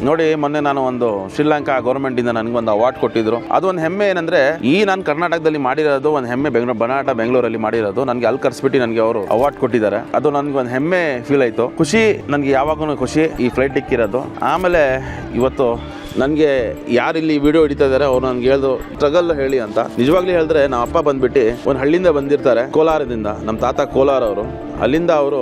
ನೋಡಿ ಮೊನ್ನೆ ನಾನು ಒಂದು ಶ್ರೀಲಂಕಾ ಗೌರ್ಮೆಂಟಿಂದ ನನಗೊಂದು ಅವಾರ್ಡ್ ಕೊಟ್ಟಿದ್ರು. ಅದು ಒಂದು ಹೆಮ್ಮೆ ಏನಂದರೆ ನಾನು ಕರ್ನಾಟಕದಲ್ಲಿ ಮಾಡಿರೋದು ಒಂದು ಹೆಮ್ಮೆ. ಬೆಂಗಳೂರಲ್ಲಿ ಮಾಡಿರೋದು ನನಗೆ ಅಲ್ಲಿ ಕರೆಸ್ಬಿಟ್ಟು ನನಗೆ ಅವರು ಅವಾರ್ಡ್ ಕೊಟ್ಟಿದ್ದಾರೆ. ಅದು ನನಗೆ ಒಂದು ಹೆಮ್ಮೆ ಫೀಲ್ ಆಯಿತು. ಖುಷಿ, ನನಗೆ ಯಾವಾಗೂ ಖುಷಿ ಈ ಫ್ಲೈಟ್ ಇಕ್ಕಿರೋದು. ಆಮೇಲೆ ಇವತ್ತು ನನಗೆ ಯಾರಿಲ್ಲಿ ವಿಡಿಯೋ ಹಿಡಿತಾ ಇದ್ದಾರೆ ಅವ್ರು ನನಗೆ ಹೇಳ್ದು ಸ್ಟ್ರಗಲ್ ಹೇಳಿ ಅಂತ. ನಿಜವಾಗ್ಲೂ ಹೇಳಿದ್ರೆ ನಮ್ಮ ಅಪ್ಪ ಬಂದ್ಬಿಟ್ಟು ಒಂದು ಹಳ್ಳಿಯಿಂದ ಬಂದಿರ್ತಾರೆ, ಕೋಲಾರದಿಂದ. ನಮ್ಮ ತಾತ ಕೋಲಾರ ಅವರು. ಅಲ್ಲಿಂದ ಅವರು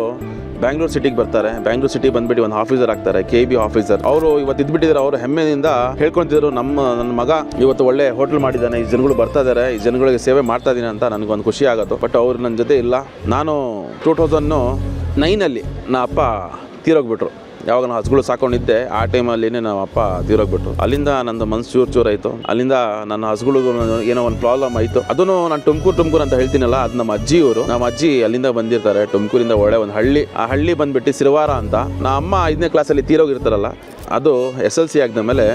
ಬ್ಯಾಂಗ್ಳೂರು ಸಿಟಿಗೆ ಬರ್ತಾರೆ. ಬ್ಯಾಂಗ್ಳೂರು ಸಿಟಿ ಬಂದ್ಬಿಟ್ಟು ಒಂದು ಆಫೀಸರ್ ಆಗ್ತಾರೆ, KB ಆಫೀಸರ್. ಅವರು ಇವತ್ತು ಇದ್ಬಿಟ್ಟಿದ್ದಾರೆ. ಅವರು ಹೆಮ್ಮೆಯಿಂದ ಹೇಳ್ಕೊತಿದ್ರು, ನನ್ನ ಮಗ ಇವತ್ತು ಒಳ್ಳೆ ಹೋಟೆಲ್ ಮಾಡಿದ್ದಾನೆ, ಈ ಜನಗಳು ಬರ್ತಾ ಇದ್ದಾರೆ, ಈ ಜನಗಳಿಗೆ ಸೇವೆ ಮಾಡ್ತಾ ಇದ್ದೀನಿ ಅಂತ ನನಗೊಂದು ಖುಷಿ ಆಗೋದು. ಬಟ್ ಅವ್ರು ನನ್ನ ಜೊತೆ ಇಲ್ಲ. ನಾನು 2009 ನಮ್ಮ ಅಪ್ಪ ತೀರೋಗ್ಬಿಟ್ರು. ಯಾವಾಗ ನಾನು ಹಸುಗಳು ಸಾಕೊಂಡಿದ್ದೆ ಆ ಟೈಮಲ್ಲಿ ನಮ್ಮ ಅಪ್ಪ ತೀರೋಗ್ಬಿಟ್ರು. ಅಲ್ಲಿಂದ ನಂದು ಮನಸ್ಸು ಚೂರಾಯಿತು. ಅಲ್ಲಿಂದ ನನ್ನ ಹಸುಗಳು ಏನೋ ಒಂದು ಪ್ರಾಬ್ಲಮ್ ಆಯಿತು. ಅದನ್ನು ನಾನು ತುಮಕೂರು ಅಂತ ಹೇಳ್ತೀನಲ್ಲ, ಅದು ನಮ್ಮ ಅಜ್ಜಿ ಅಲ್ಲಿಂದ ಬಂದಿರ್ತಾರೆ. ತುಮಕೂರಿಂದ ಒಳ್ಳೆ ಒಂದು ಹಳ್ಳಿ, ಆ ಹಳ್ಳಿ ಬಂದ್ಬಿಟ್ಟು ಸಿರವಾರ ಅಂತ. ನಮ್ಮ ಅಮ್ಮ 5ನೇ ಕ್ಲಾಸಲ್ಲಿ ತೀರೋಗಿರ್ತಾರಲ್ಲ, ಅದು SLC ಆಗಿದ ಮೇಲೆ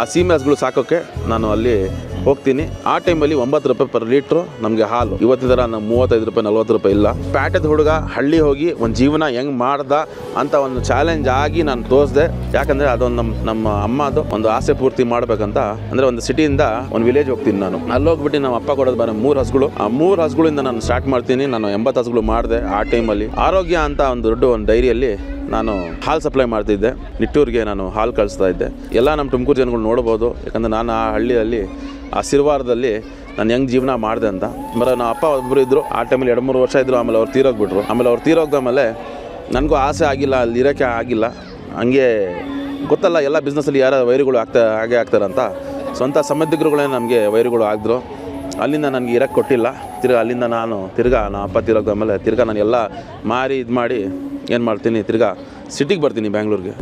ಆ ಸೀಮೆ ಹಸುಗಳು ಸಾಕೋಕ್ಕೆ ನಾನು ಅಲ್ಲಿ ಹೋಗ್ತೀನಿ. ಆ ಟೈಮಲ್ಲಿ 9 ರೂಪಾಯಿ ಪರ್ ಲೀಟ್ರು ನಮಗೆ ಹಾಲು. ಇವತ್ತಿದರ ನಮ್ಮ 35 ರೂಪಾಯಿ 40 ರೂಪಾಯಿ ಇಲ್ಲ. ಪ್ಯಾಟೆದ ಹುಡುಗ ಹಳ್ಳಿ ಹೋಗಿ ಒಂದು ಜೀವನ ಹೆಂಗೆ ಮಾಡ್ದ ಅಂತ ಒಂದು ಚಾಲೆಂಜ್ ಆಗಿ ನಾನು ತೋರಿಸ್ದೆ. ಯಾಕಂದರೆ ಅದೊಂದು ನಮ್ಮ ಅಮ್ಮದು ಒಂದು ಆಸೆ ಪೂರ್ತಿ ಮಾಡಬೇಕಂತ. ಅಂದರೆ ಒಂದು ಸಿಟಿಯಿಂದ ಒಂದು ವಿಲೇಜ್ ಹೋಗ್ತೀನಿ ನಾನು. ಅಲ್ಲಿ ಹೋಗ್ಬಿಟ್ಟು ನಮ್ಮ ಅಪ್ಪ ಕೊಡೋದು ಬರೋ 3 ಹಸುಗಳು. ಆ 3 ಹಸುಗಳಿಂದ ನಾನು ಸ್ಟಾರ್ಟ್ ಮಾಡ್ತೀನಿ. ನಾನು 80 ಹಸುಗಳು ಮಾಡಿದೆ ಆ ಟೈಮಲ್ಲಿ. ಆರೋಗ್ಯ ಅಂತ ಒಂದು ದೊಡ್ಡ ಒಂದು ಡೈರಿಯಲ್ಲಿ ನಾನು ಹಾಲು ಸಪ್ಲೈ ಮಾಡ್ತಿದ್ದೆ. ನಿಟ್ಟೂರಿಗೆ ನಾನು ಹಾಲು ಕಳಿಸ್ತಾ ಇದ್ದೆ. ಎಲ್ಲ ನಮ್ಮ ತುಮಕೂರು ಜನಗಳು ನೋಡ್ಬೋದು. ಯಾಕಂದರೆ ನಾನು ಆ ಹಳ್ಳಿಯಲ್ಲಿ, ಆ ಸಿರವಾರದಲ್ಲಿ ನಾನು ಹೆಂಗೆ ಜೀವನ ಮಾಡಿದೆ ಅಂತ. ನಮ್ಮ ಅಪ್ಪ ಒಬ್ಬರು ಇದ್ದರು. ಆ ಟೈಮಲ್ಲಿ 2-3 ವರ್ಷ ಇದ್ದರು. ಆಮೇಲೆ ಅವ್ರು ತೀರೋಗ್ಬಿಟ್ರು. ಆಮೇಲೆ ಅವ್ರು ತೀರೋಗ್ದಾಮೇಲೆ ನನಗೂ ಆಸೆ ಆಗಿಲ್ಲ, ಅಲ್ಲಿ ಇರೋಕ್ಕೆ ಆಗಿಲ್ಲ. ಹಂಗೆ ಗೊತ್ತಲ್ಲ, ಎಲ್ಲ ಬಿಸ್ನೆಸ್ಸಲ್ಲಿ ಯಾರೋ ವೈರುಗಳು ಹಾಗೆ ಆಗ್ತಾರಂತ. ಸ್ವಂತ ಸಂಬಂಧಿಕರುಗಳೇ ನಮಗೆ ವೈರುಗಳು ಆಗಿದ್ರು. ಅಲ್ಲಿಂದ ನನಗೆ ಇರೋಕ್ಕೆ ಕೊಟ್ಟಿಲ್ಲ. ಅಲ್ಲಿಂದ ನಾನು ನಮ್ಮ ಅಪ್ಪ ತೀರೋಗ್ದಾಮೇಲೆ ನಾನು ಎಲ್ಲ ಮಾರಿ ಇದು ಮಾಡಿ ಏನು ಮಾಡ್ತೀನಿ, ಸಿಟಿಗೆ ಬರ್ತೀನಿ, ಬ್ಯಾಂಗ್ಳೂರಿಗೆ.